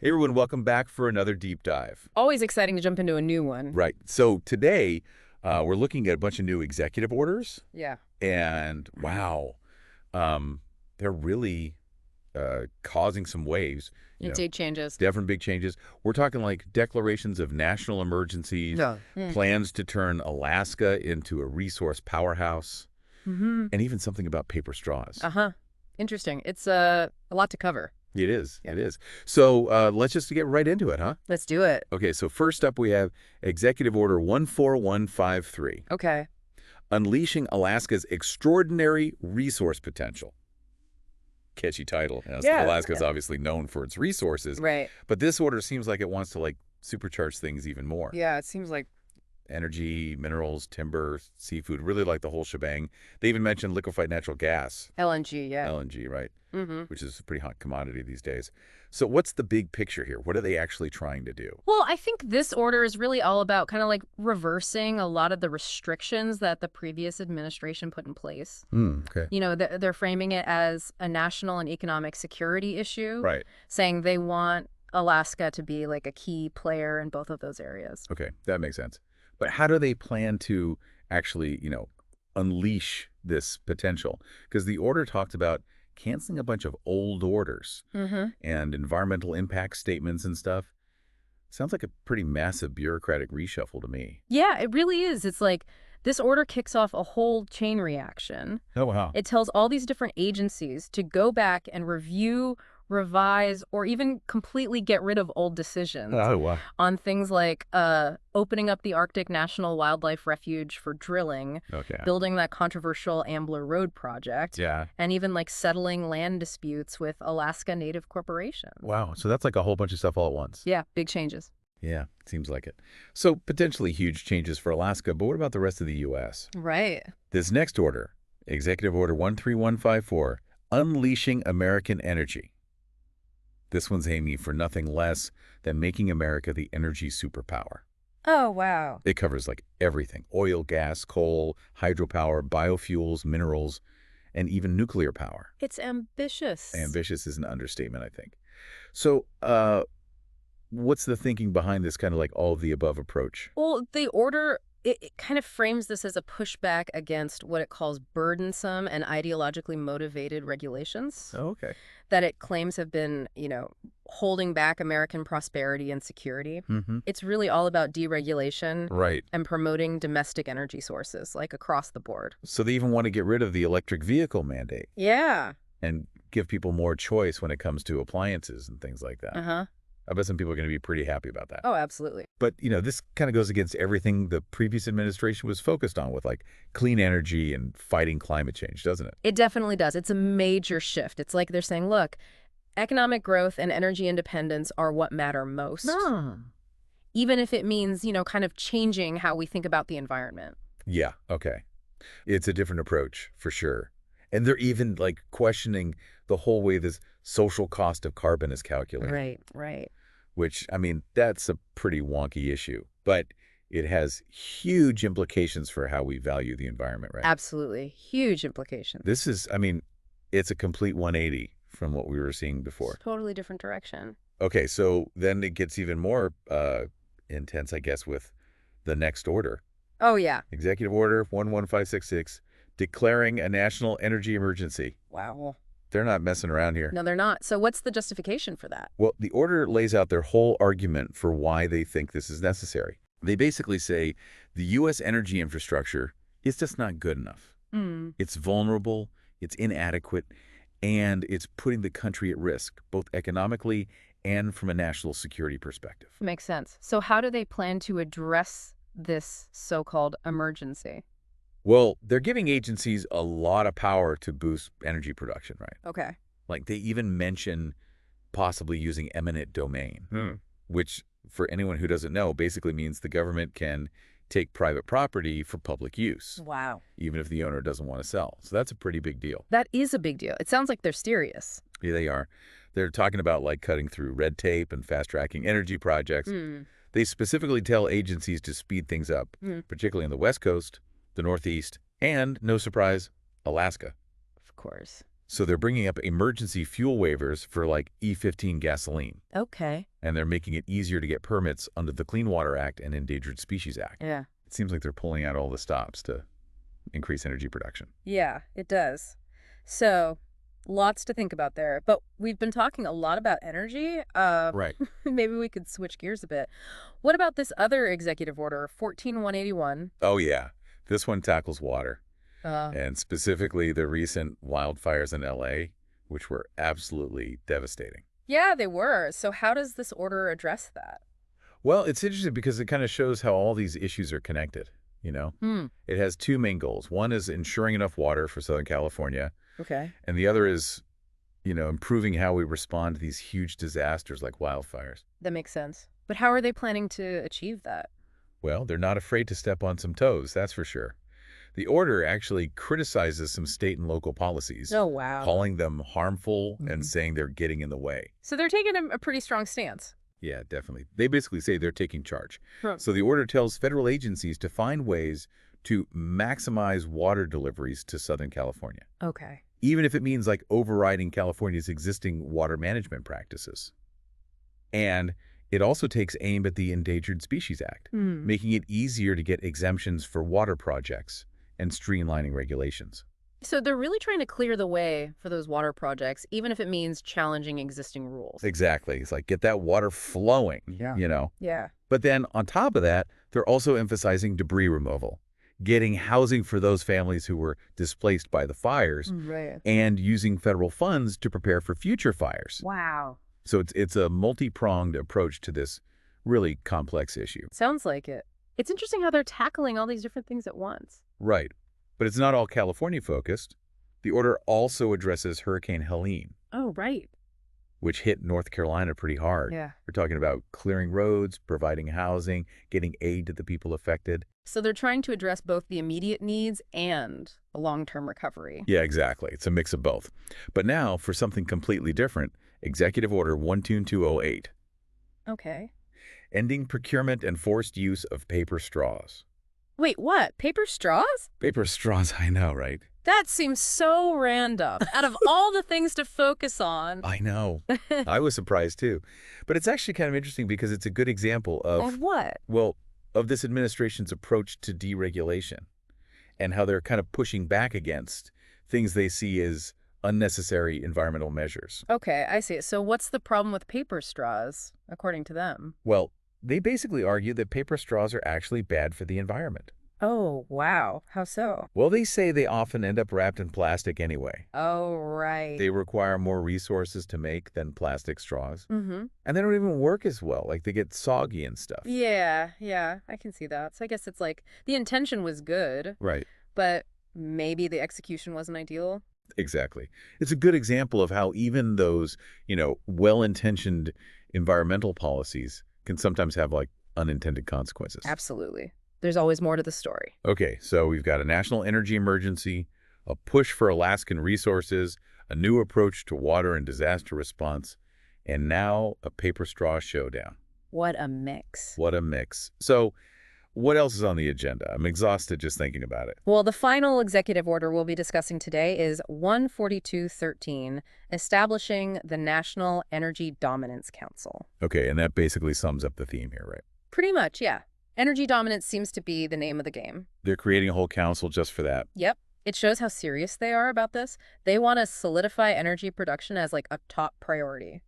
Hey everyone, welcome back for another deep dive. Always exciting to jump into a new one. Right. So today we're looking at a bunch of new executive orders, Yeah. and wow, um, they're really causing some waves. Date changes. Different big changes. We're talking like declarations of national emergencies, Yeah. plans to turn Alaska into a resource powerhouse, Mm-hmm. and even something about paper straws. Uh-huh. Interesting. It's a lot to cover. It is. Yeah. It is. So let's just get right into it, huh? Let's do it. Okay. So first up, we have Executive Order 14153. Okay. Unleashing Alaska's Extraordinary Resource Potential. Catchy title. Yeah. Alaska's obviously known for its resources, Right. but this order seems like it wants to like supercharge things even more. Yeah, it seems like Energy, minerals, timber, seafood, really like the whole shebang. They even mentioned liquefied natural gas, LNG, yeah. LNG, right? Mm-hmm. Which is a pretty hot commodity these days. So what's the big picture here? What are they actually trying to do? Well, I think this order is really all about kind of like reversing a lot of the restrictions that the previous administration put in place. Okay. You know, they're framing it as a national and economic security issue, Right. saying they want Alaska to be like a key player in both of those areas. Okay, that makes sense. But how do they plan to actually, unleash this potential? Because the order talked about canceling a bunch of old orders Mm-hmm. and environmental impact statements and stuff. Sounds like a pretty massive bureaucratic reshuffle to me. Yeah, it really is. It's like this order kicks off a whole chain reaction. Oh, wow. It tells all these different agencies to go back and review, revise, or even completely get rid of old decisions wow. on things like opening up the Arctic National Wildlife Refuge for drilling, Okay. building that controversial Ambler Road project, Yeah. and even like settling land disputes with Alaska Native corporations. Wow. So that's like a whole bunch of stuff all at once. Yeah, big changes. Yeah, seems like it. So potentially huge changes for Alaska, but what about the rest of the U.S.? Right. This next order, Executive Order 13154, Unleashing American Energy. This one's aiming for nothing less than making America the energy superpower. Oh, wow. It covers like everything: oil, gas, coal, hydropower, biofuels, minerals, and even nuclear power. It's ambitious. Ambitious is an understatement, I think. So, what's the thinking behind this kind of like all of the above approach? Well, the order, it kind of frames this as a pushback against what it calls burdensome and ideologically motivated regulations Oh, okay. that it claims have been, holding back American prosperity and security. Mm-hmm. It's really all about deregulation Right. and promoting domestic energy sources, like across the board. So they even want to get rid of the electric vehicle mandate Yeah. and give people more choice when it comes to appliances and things like that. Uh-huh. I bet some people are going to be pretty happy about that. Oh, absolutely. But, this kind of goes against everything the previous administration was focused on with like clean energy and fighting climate change, doesn't it? It definitely does. It's a major shift. It's like they're saying, look, economic growth and energy independence are what matter most. Even if it means, kind of changing how we think about the environment. Yeah, okay. It's a different approach for sure. And they're even like questioning the whole way this social cost of carbon is calculated. Right, right. Which, I mean, that's a pretty wonky issue, but it has huge implications for how we value the environment, right? Absolutely. Huge implications. This is, I mean, it's a complete 180 from what we were seeing before. Totally different direction. Okay, so then it gets even more intense, I guess, with the next order. Oh, yeah. Executive Order 11566, declaring a national energy emergency. Wow. They're not messing around here. No, they're not. So what's the justification for that? Well, the order lays out their whole argument for why they think this is necessary. They basically say the U.S. energy infrastructure is just not good enough. It's vulnerable, it's inadequate, and it's putting the country at risk, both economically and from a national security perspective. Makes sense. So how do they plan to address this so-called emergency? Well, they're giving agencies a lot of power to boost energy production, right? Okay. Like they even mention possibly using eminent domain, which for anyone who doesn't know basically means the government can take private property for public use, Wow. even if the owner doesn't want to sell. So that's a pretty big deal. That is a big deal. It sounds like they're serious. Yeah, they are. They're talking about like cutting through red tape and fast-tracking energy projects. They specifically tell agencies to speed things up, particularly on the West Coast, the Northeast, and, no surprise, Alaska. Of course. So they're bringing up emergency fuel waivers for like E15 gasoline, Okay. and they're making it easier to get permits under the Clean Water Act and Endangered Species Act. Yeah. It seems like they're pulling out all the stops to increase energy production. Yeah, it does. So, lots to think about there. But we've been talking a lot about energy. Right. Maybe we could switch gears a bit. What about this other executive order, 14181? Oh, yeah. This one tackles water, Uh, and specifically the recent wildfires in LA, which were absolutely devastating. yeah, they were. So how does this order address that? Well, it's interesting because it kind of shows how all these issues are connected, you know? Hmm. It has two main goals. One is ensuring enough water for Southern California, Okay. and the other is, improving how we respond to these huge disasters like wildfires. That makes sense. But how are they planning to achieve that? Well, they're not afraid to step on some toes, that's for sure. The order actually criticizes some state and local policies, Oh, wow. calling them harmful Mhm. and saying they're getting in the way. So they're taking a pretty strong stance. Yeah, definitely. They basically say they're taking charge. Huh. So the order tells federal agencies to find ways to maximize water deliveries to Southern California, Okay. even if it means like overriding California's existing water management practices. And it also takes aim at the Endangered Species Act, Hmm. making it easier to get exemptions for water projects and streamlining regulations. So they're really trying to clear the way for those water projects, even if it means challenging existing rules. Exactly. It's like get that water flowing, Yeah. Yeah. But then on top of that, they're also emphasizing debris removal, getting housing for those families who were displaced by the fires, Right. and using federal funds to prepare for future fires. Wow. So it's a multi-pronged approach to this really complex issue. Sounds like it. It's interesting how they're tackling all these different things at once. Right. But it's not all California focused. The order also addresses Hurricane Helene, Oh, right. which hit North Carolina pretty hard. Yeah. We're talking about clearing roads, providing housing, getting aid to the people affected. So they're trying to address both the immediate needs and a long-term recovery. Yeah, exactly. It's a mix of both. But now, for something completely different, Executive Order 12208, Okay. ending procurement and forced use of paper straws. Wait, what? Paper straws? Paper straws, I know, right? That seems so random. Out of all the things to focus on. I know. I was surprised too. But it's actually kind of interesting because it's a good example Of what? well, of this administration's approach to deregulation and how they're kind of pushing back against things they see as unnecessary environmental measures. Okay, I see. So what's the problem with paper straws, according to them? Well, they basically argue that paper straws are actually bad for the environment. Oh, wow. How so? Well, they say they often end up wrapped in plastic anyway. Oh, right. They require more resources to make than plastic straws. Mm-hmm. And they don't even work as well. Like, they get soggy and stuff. Yeah, I can see that. So I guess it's like the intention was good, Right. but maybe the execution wasn't ideal. Exactly. It's a good example of how even those, well-intentioned environmental policies can sometimes have, like, unintended consequences. Absolutely. There's always more to the story. Okay, so we've got a national energy emergency, a push for Alaskan resources, a new approach to water and disaster response, and now a paper straw showdown. What a mix. What a mix. So what else is on the agenda? I'm exhausted just thinking about it. Well, the final executive order we'll be discussing today is 14213, establishing the National Energy Dominance Council. Okay, and that basically sums up the theme here, right? Pretty much, yeah. Energy dominance seems to be the name of the game. They're creating a whole council just for that. Yep. It shows how serious they are about this. They want to solidify energy production as like a top priority.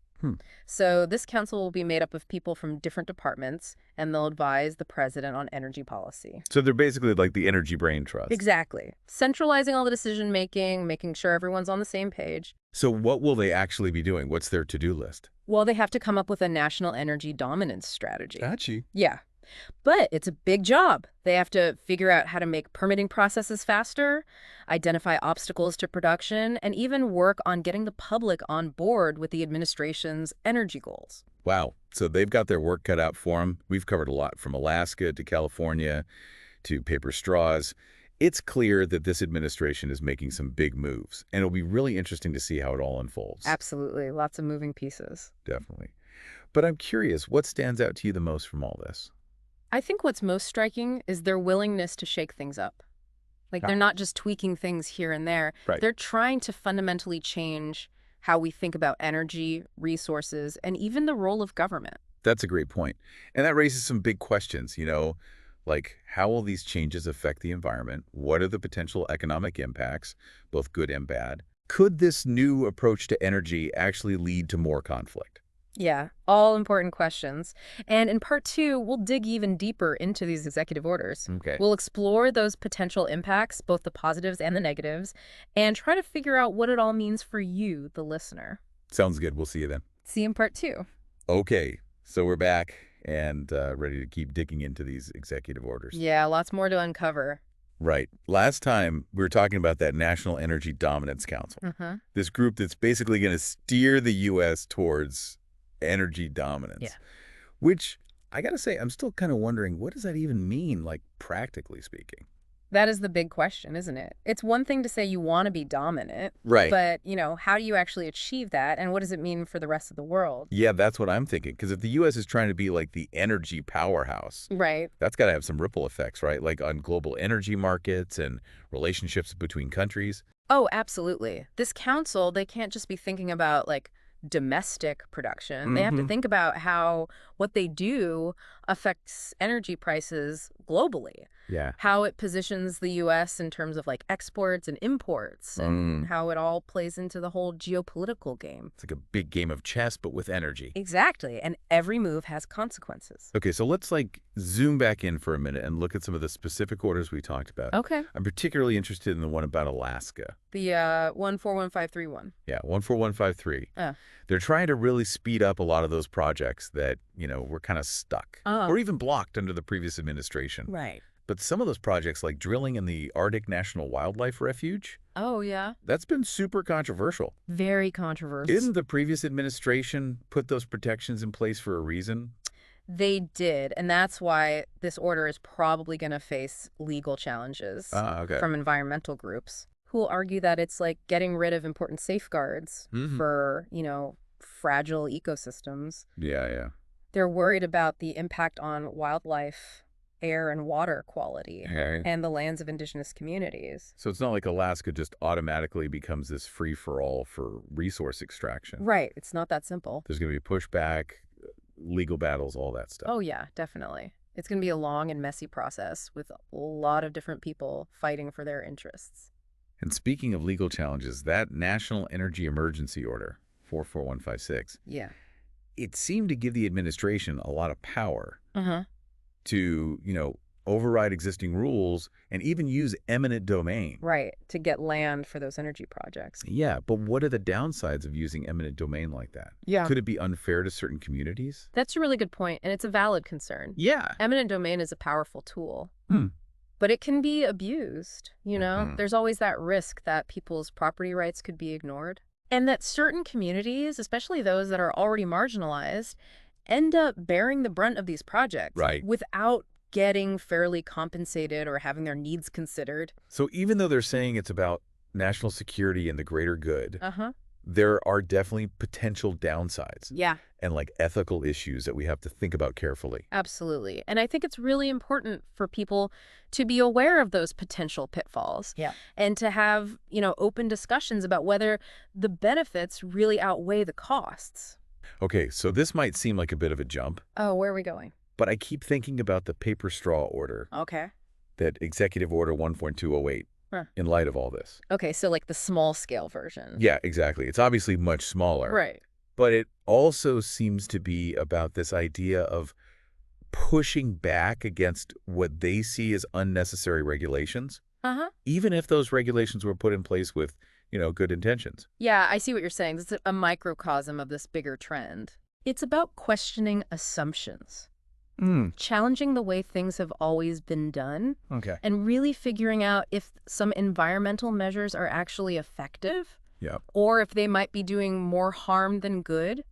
So this council will be made up of people from different departments, and they'll advise the president on energy policy. So they're basically like the Energy Brain Trust. Exactly. Centralizing all the decision-making, making sure everyone's on the same page. So what will they actually be doing? What's their to-do list? Well, they have to come up with a national energy dominance strategy. Gotcha. Yeah. But it's a big job. They have to figure out how to make permitting processes faster, identify obstacles to production, and even work on getting the public on board with the administration's energy goals. Wow. So they've got their work cut out for them. We've covered a lot, from Alaska to California to paper straws. It's clear that this administration is making some big moves, and it'll be really interesting to see how it all unfolds. Absolutely. Lots of moving pieces. Definitely. But I'm curious, what stands out to you the most from all this? I think what's most striking is their willingness to shake things up. Like Ah. they're not just tweaking things here and there. Right. They're trying to fundamentally change how we think about energy, resources, and even the role of government. That's a great point. And that raises some big questions, like how will these changes affect the environment? What are the potential economic impacts, both good and bad? Could this new approach to energy actually lead to more conflict? Yeah, all important questions. And in part 2, we'll dig even deeper into these executive orders. Okay. We'll explore those potential impacts, both the positives and the negatives, and try to figure out what it all means for you, the listener. Sounds good. We'll see you then. See you in part 2. Okay, so we're back and ready to keep digging into these executive orders. Yeah, lots more to uncover. Right. Last time, we were talking about that National Energy Dominance Council, this group that's basically going to steer the U.S. towards energy dominance. Yeah. Which, I got to say, I'm still kind of wondering, what does that even mean, like, practically speaking? That is the big question, isn't it? It's one thing to say you want to be dominant, Right. but, how do you actually achieve that, and what does it mean for the rest of the world? Yeah, that's what I'm thinking. Because if the U.S. is trying to be like the energy powerhouse, Right. that's got to have some ripple effects, right? Like on global energy markets and relationships between countries. Oh, absolutely. This council, they can't just be thinking about, like, domestic production. They have to think about how what they do affects energy prices globally, Yeah. how it positions the U.S. in terms of like exports and imports, and how it all plays into the whole geopolitical game. It's like a big game of chess, but with energy. Exactly. And every move has consequences. Okay, so let's like zoom back in for a minute and look at some of the specific orders we talked about. Okay. I'm particularly interested in the one about Alaska. The 141531. Yeah, 14153. Oh. They're trying to really speed up a lot of those projects that, were kind of stuck or even blocked under the previous administration. Right. But some of those projects, like drilling in the Arctic National Wildlife Refuge, Oh, yeah. that's been super controversial. Very controversial. Didn't the previous administration put those protections in place for a reason? They did, and that's why this order is probably going to face legal challenges Okay. from environmental groups who will argue that it's like getting rid of important safeguards for, fragile ecosystems. Yeah. They're worried about the impact on wildlife, air and water quality, Okay. and the lands of indigenous communities. So it's not like Alaska just automatically becomes this free-for-all for resource extraction. Right. It's not that simple. There's going to be pushback, legal battles, all that stuff. Oh, yeah, definitely. It's going to be a long and messy process with a lot of different people fighting for their interests. And speaking of legal challenges, that National Energy Emergency Order, 44156, Yeah. it seemed to give the administration a lot of power Uh-huh. to, override existing rules and even use eminent domain. Right, to get land for those energy projects. Yeah, but what are the downsides of using eminent domain like that? Yeah. Could it be unfair to certain communities? That's a really good point, and it's a valid concern. Yeah. Eminent domain is a powerful tool, Hmm. but it can be abused, Mhm. There's always that risk that people's property rights could be ignored, and that certain communities, especially those that are already marginalized, end up bearing the brunt of these projects Right. without getting fairly compensated or having their needs considered. So even though they're saying it's about national security and the greater good, Uh-huh. there are definitely potential downsides Yeah. and like ethical issues that we have to think about carefully. Absolutely. And I think it's really important for people to be aware of those potential pitfalls. Yeah. And to have, open discussions about whether the benefits really outweigh the costs. Okay, so this might seem like a bit of a jump, Oh, where are we going? but I keep thinking about the paper straw order, Okay. that Executive Order 1.208, Huh. in light of all this. Okay, so like the small scale version. Yeah, exactly. It's obviously much smaller. Right. But it also seems to be about this idea of pushing back against what they see as unnecessary regulations, Uh-huh. even if those regulations were put in place with, good intentions. Yeah, I see what you're saying. This is a microcosm of this bigger trend. It's about questioning assumptions, challenging the way things have always been done, Okay. and really figuring out if some environmental measures are actually effective Yep. or if they might be doing more harm than good.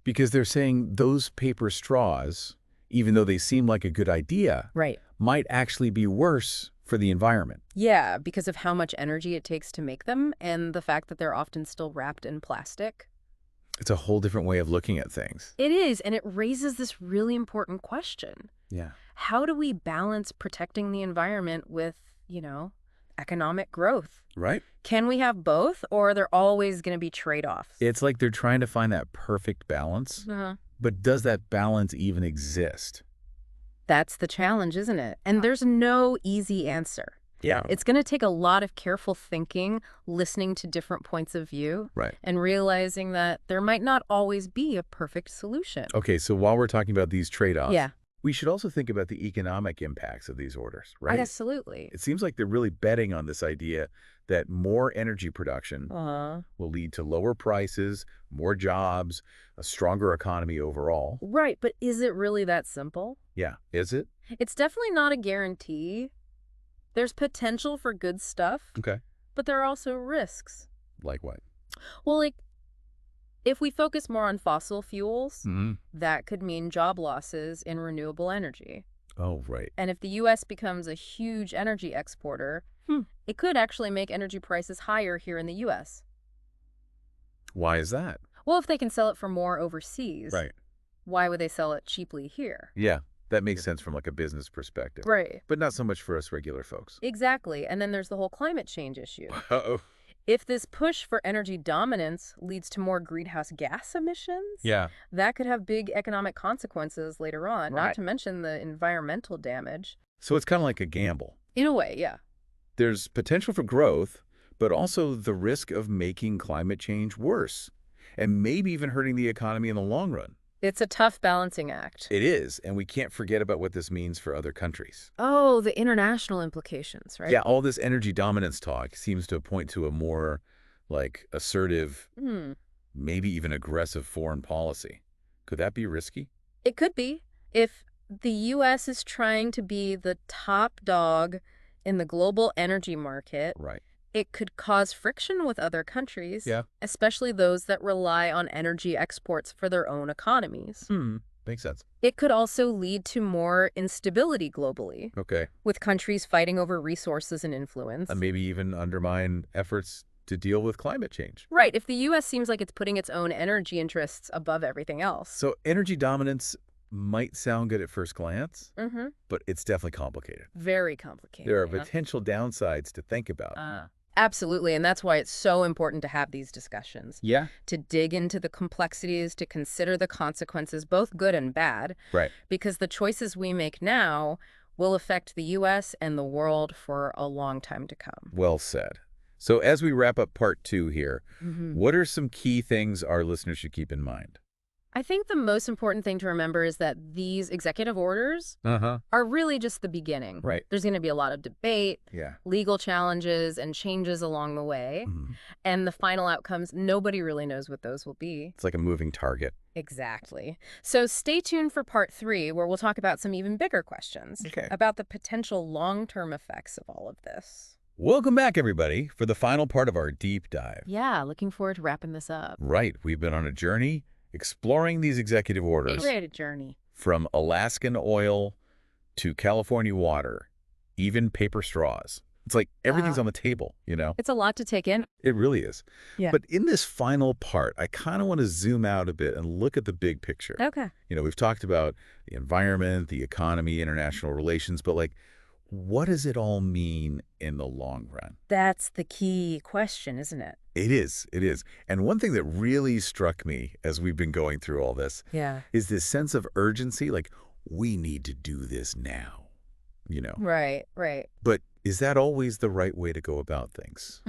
Because they're saying those paper straws, even though they seem like a good idea, Right. might actually be worse for the environment. Yeah, because of how much energy it takes to make them and the fact that they're often still wrapped in plastic. It's a whole different way of looking at things. It is, and it raises this really important question. Yeah. How do we balance protecting the environment with, economic growth. Right. Can we have both, or are there always going to be trade-offs? It's like they're trying to find that perfect balance. But does that balance even exist? That's the challenge, isn't it? And there's no easy answer. Yeah. It's going to take a lot of careful thinking, listening to different points of view, Right. and realizing that there might not always be a perfect solution. Okay, so while we're talking about these trade-offs, Yeah, we should also think about the economic impacts of these orders, right? absolutely. It seems like they're really betting on this idea that more energy production will lead to lower prices, more jobs, a stronger economy overall. Right, but is it really that simple? Yeah, is it? It's definitely not a guarantee. There's potential for good stuff, Okay. but there are also risks. Like what? Well, like, if we focus more on fossil fuels, Mm-hmm. that could mean job losses in renewable energy. Oh, right. And if the U.S. becomes a huge energy exporter, it could actually make energy prices higher here in the U.S. Why is that? Well, if they can sell it for more overseas, Right. why would they sell it cheaply here? Yeah, that makes sense from like a business perspective. Right. But not so much for us regular folks. Exactly. And then there's the whole climate change issue. Uh-oh. If this push for energy dominance leads to more greenhouse gas emissions, Yeah. that could have big economic consequences later on, Right. not to mention the environmental damage. So it's kind of like a gamble. In a way, yeah. There's potential for growth, but also the risk of making climate change worse and maybe even hurting the economy in the long run. It's a tough balancing act. It is, and we can't forget about what this means for other countries. Oh, the international implications, right? Yeah, all this energy dominance talk seems to point to a more, like, assertive, maybe even aggressive foreign policy. Could that be risky? It could be. If the U.S. is trying to be the top dog in the global energy market, Right. it could cause friction with other countries, Yeah. especially those that rely on energy exports for their own economies. Makes sense. It could also lead to more instability globally, Okay. with countries fighting over resources and influence. And maybe even undermine efforts to deal with climate change. Right, if the U.S. seems like it's putting its own energy interests above everything else. So energy dominance might sound good at first glance, Mm-hmm. but it's definitely complicated. Very complicated. There are yeah. potential downsides to think about. Absolutely, and that's why it's so important to have these discussions. Yeah. To dig into the complexities, to consider the consequences, both good and bad, Right. because the choices we make now will affect the U.S. and the world for a long time to come. Well said. So as we wrap up part 2 here, what are some key things our listeners should keep in mind? I think the most important thing to remember is that these executive orders Uh-huh. are really just the beginning. Right. There's going to be a lot of debate, Yeah. legal challenges, and changes along the way. And the final outcomes, nobody really knows what those will be. It's like a moving target. Exactly. So stay tuned for part 3, where we'll talk about some even bigger questions Okay. about the potential long-term effects of all of this. Welcome back, everybody, for the final part of our deep dive. Yeah, looking forward to wrapping this up. Right. We've been on a journey exploring these executive orders Great journey. from Alaskan oil to California water, even paper straws. It's like everything's on the table, you know? It's a lot to take in. It really is. Yeah. But in this final part, I kind of want to zoom out a bit and look at the big picture. Okay. You know, we've talked about the environment, the economy, international relations, but like, what does it all mean in the long run? That's the key question, isn't it? It is. It is. And one thing that really struck me as we've been going through all this Yeah. is this sense of urgency, like, we need to do this now, you know? Right, right. But is that always the right way to go about things?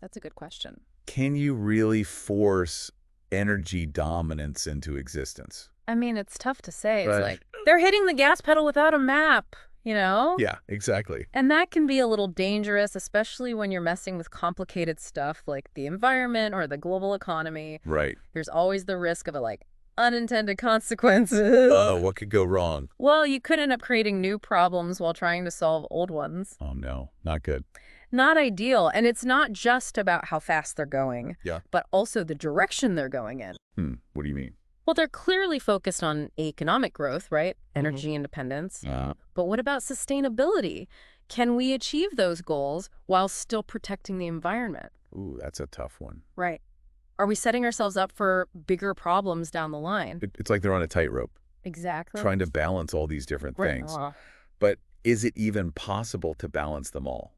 That's a good question. Can you really force energy dominance into existence? I mean, it's tough to say. Right. It's like, they're hitting the gas pedal without a map, you know? Yeah, exactly. And that can be a little dangerous, especially when you're messing with complicated stuff like the environment or the global economy. Right. There's always the risk of unintended consequences. Oh, what could go wrong? Well, you could end up creating new problems while trying to solve old ones. Oh, no, not good. Not ideal. And it's not just about how fast they're going, Yeah. but also the direction they're going in. What do you mean? Well, they're clearly focused on economic growth, right? Energy independence. But what about sustainability? Can we achieve those goals while still protecting the environment? Ooh, that's a tough one. Right. Are we setting ourselves up for bigger problems down the line? It's like they're on a tightrope, Exactly. trying to balance all these different things. But is it even possible to balance them all?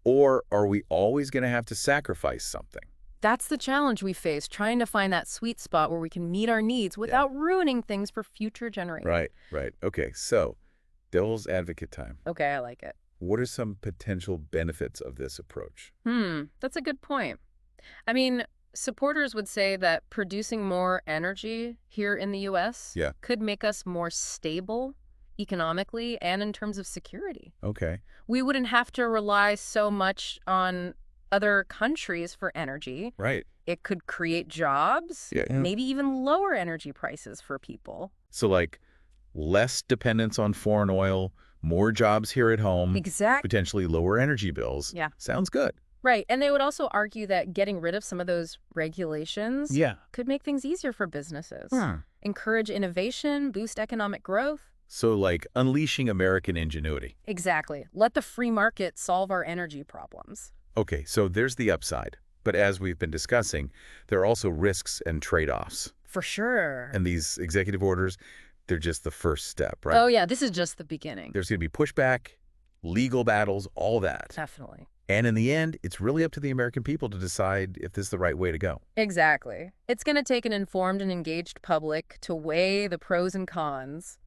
Or are we always going to have to sacrifice something? That's the challenge we face, trying to find that sweet spot where we can meet our needs without ruining things for future generations. Right, right. Okay, so devil's advocate time. Okay, I like it. What are some potential benefits of this approach? That's a good point. I mean, supporters would say that producing more energy here in the U.S. Yeah. could make us more stable economically and in terms of security. Okay. We wouldn't have to rely so much on other countries for energy. Right. It could create jobs, Yeah. maybe even lower energy prices for people. So like less dependence on foreign oil, more jobs here at home, Exactly. potentially lower energy bills. Yeah. Sounds good. Right. And they would also argue that getting rid of some of those regulations Yeah. could make things easier for businesses, Hmm. encourage innovation, boost economic growth. So like unleashing American ingenuity. Exactly. Let the free market solve our energy problems. Okay, so there's the upside. But as we've been discussing, there are also risks and trade-offs. For sure. And these executive orders, they're just the first step, right? Oh, yeah. This is just the beginning. There's going to be pushback, legal battles, all that. Definitely. And in the end, it's really up to the American people to decide if this is the right way to go. Exactly. It's going to take an informed and engaged public to weigh the pros and cons,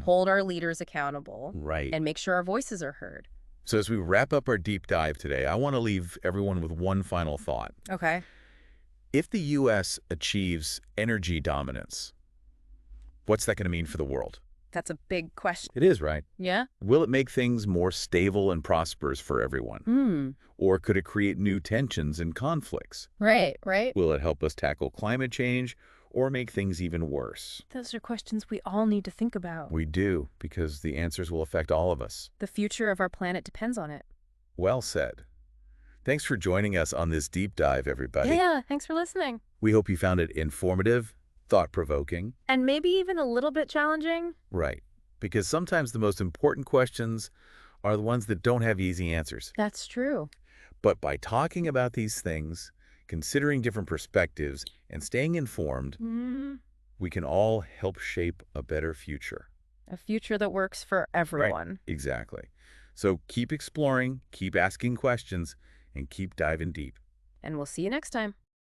hold our leaders accountable, Right. and make sure our voices are heard. So as we wrap up our deep dive today, I want to leave everyone with one final thought. Okay. If the U.S. achieves energy dominance, what's that going to mean for the world? That's a big question. It is, right? Yeah? Will it make things more stable and prosperous for everyone? Or could it create new tensions and conflicts? Right, right. Will it help us tackle climate change or make things even worse? Those are questions we all need to think about. We do, because the answers will affect all of us. The future of our planet depends on it. Well said. Thanks for joining us on this deep dive, everybody. Yeah, thanks for listening. We hope you found it informative, thought-provoking. And maybe even a little bit challenging. Right. Because sometimes the most important questions are the ones that don't have easy answers. That's true. But by talking about these things, considering different perspectives, and staying informed, we can all help shape a better future. A future that works for everyone. Exactly. So keep exploring, keep asking questions, and keep diving deep. And we'll see you next time.